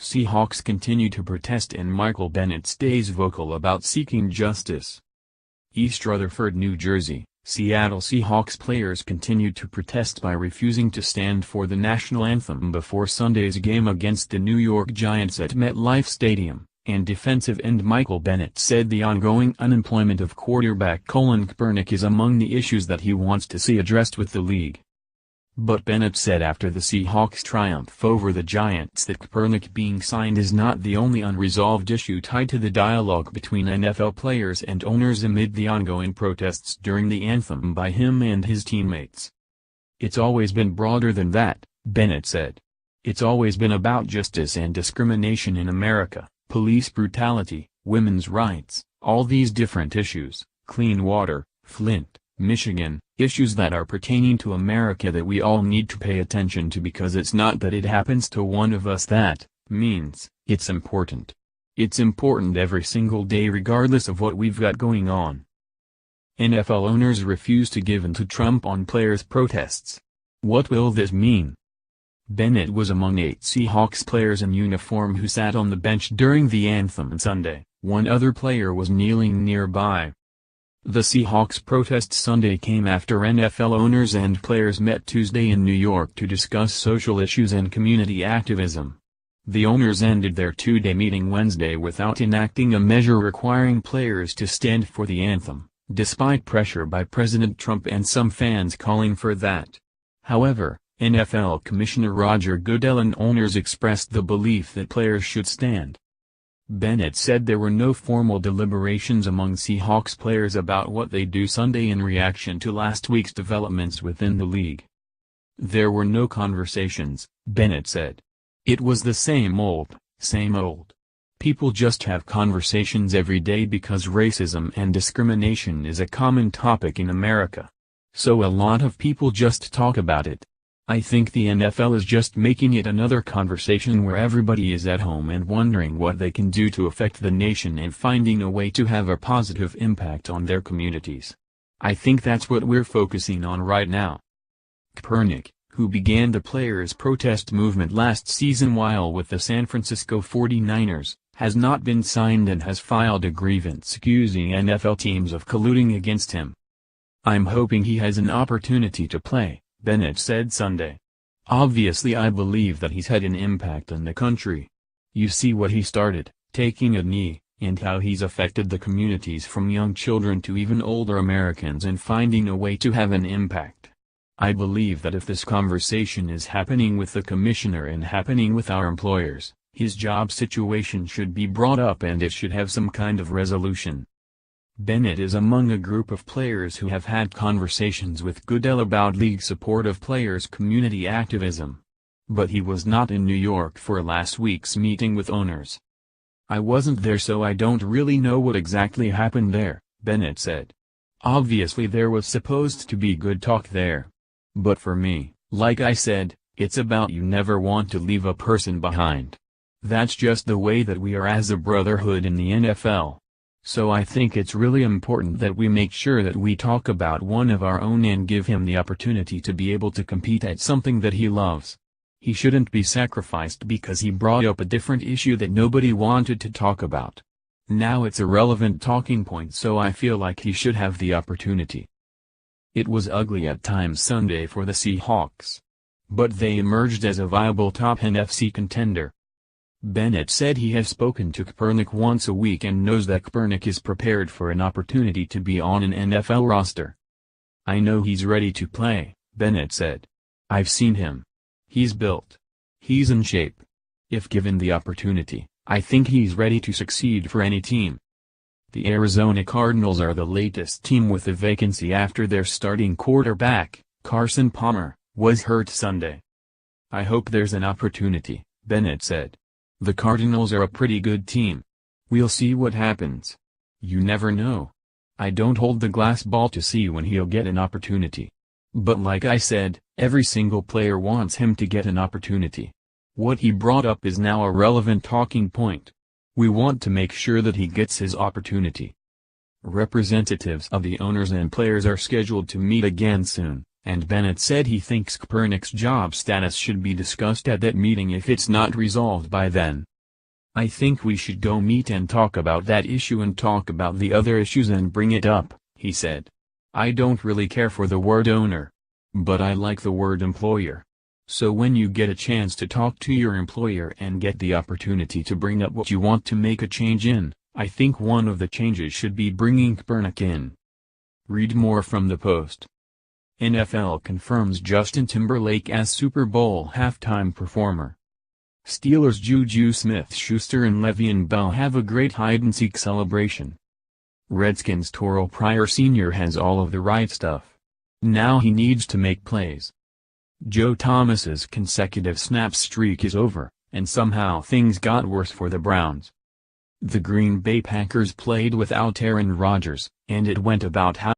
Seahawks continue to protest and Michael Bennett stays vocal about seeking justice. East Rutherford, New Jersey, Seattle Seahawks players continued to protest by refusing to stand for the national anthem before Sunday's game against the New York Giants at MetLife Stadium, and defensive end Michael Bennett said the ongoing unemployment of quarterback Colin Kaepernick is among the issues that he wants to see addressed with the league. But Bennett said after the Seahawks' triumph over the Giants that Kaepernick being signed is not the only unresolved issue tied to the dialogue between NFL players and owners amid the ongoing protests during the anthem by him and his teammates. "It's always been broader than that," Bennett said. "It's always been about justice and discrimination in America, police brutality, women's rights, all these different issues, clean water, Flint, Michigan, issues that are pertaining to America that we all need to pay attention to because it's not that it happens to one of us that means it's important. It's important every single day regardless of what we've got going on." NFL owners refuse to give in to Trump on players' protests. What will this mean? Bennett was among 8 Seahawks players in uniform who sat on the bench during the anthem Sunday. One other player was kneeling nearby. The Seahawks' protest Sunday came after NFL owners and players met Tuesday in New York to discuss social issues and community activism. The owners ended their 2-day meeting Wednesday without enacting a measure requiring players to stand for the anthem, despite pressure by President Trump and some fans calling for that. However, NFL Commissioner Roger Goodell and owners expressed the belief that players should stand. Bennett said there were no formal deliberations among Seahawks players about what they do Sunday in reaction to last week's developments within the league. "There were no conversations," Bennett said. "It was the same old, same old. People just have conversations every day because racism and discrimination is a common topic in America. So a lot of people just talk about it. I think the NFL is just making it another conversation where everybody is at home and wondering what they can do to affect the nation and finding a way to have a positive impact on their communities. I think that's what we're focusing on right now." Kaepernick, who began the players' protest movement last season while with the San Francisco 49ers, has not been signed and has filed a grievance accusing NFL teams of colluding against him. "I'm hoping he has an opportunity to play," Bennett said Sunday. "Obviously I believe that he's had an impact on the country. You see what he started, taking a knee, and how he's affected the communities from young children to even older Americans and finding a way to have an impact. I believe that if this conversation is happening with the commissioner and happening with our employers, his job situation should be brought up and it should have some kind of resolution." Bennett is among a group of players who have had conversations with Goodell about league support of players' community activism. But he was not in New York for last week's meeting with owners. "I wasn't there so I don't really know what exactly happened there," Bennett said. "Obviously there was supposed to be good talk there. But for me, like I said, it's about you never want to leave a person behind. That's just the way that we are as a brotherhood in the NFL. So I think it's really important that we make sure that we talk about one of our own and give him the opportunity to be able to compete at something that he loves. He shouldn't be sacrificed because he brought up a different issue that nobody wanted to talk about. Now it's a relevant talking point, so I feel like he should have the opportunity." It was ugly at times Sunday for the Seahawks. But they emerged as a viable top NFC contender. Bennett said he has spoken to Kaepernick once a week and knows that Kaepernick is prepared for an opportunity to be on an NFL roster. "I know he's ready to play," Bennett said. "I've seen him. He's built. He's in shape. If given the opportunity, I think he's ready to succeed for any team." The Arizona Cardinals are the latest team with a vacancy after their starting quarterback, Carson Palmer, was hurt Sunday. "I hope there's an opportunity," Bennett said. "The Cardinals are a pretty good team. We'll see what happens. You never know. I don't hold the glass ball to see when he'll get an opportunity. But like I said, every single player wants him to get an opportunity. What he brought up is now a relevant talking point. We want to make sure that he gets his opportunity." Representatives of the owners and players are scheduled to meet again soon, and Bennett said he thinks Kaepernick's job status should be discussed at that meeting if it's not resolved by then. "I think we should go meet and talk about that issue and talk about the other issues and bring it up," he said. "I don't really care for the word owner. But I like the word employer. So when you get a chance to talk to your employer and get the opportunity to bring up what you want to make a change in, I think one of the changes should be bringing Kaepernick in." Read more from the Post. NFL confirms Justin Timberlake as Super Bowl halftime performer. Steelers' Juju Smith-Schuster and Le'Veon Bell have a great hide-and-seek celebration. Redskins' Terrell Pryor Sr. has all of the right stuff. Now he needs to make plays. Joe Thomas's consecutive snap streak is over, and somehow things got worse for the Browns. The Green Bay Packers played without Aaron Rodgers, and it went about how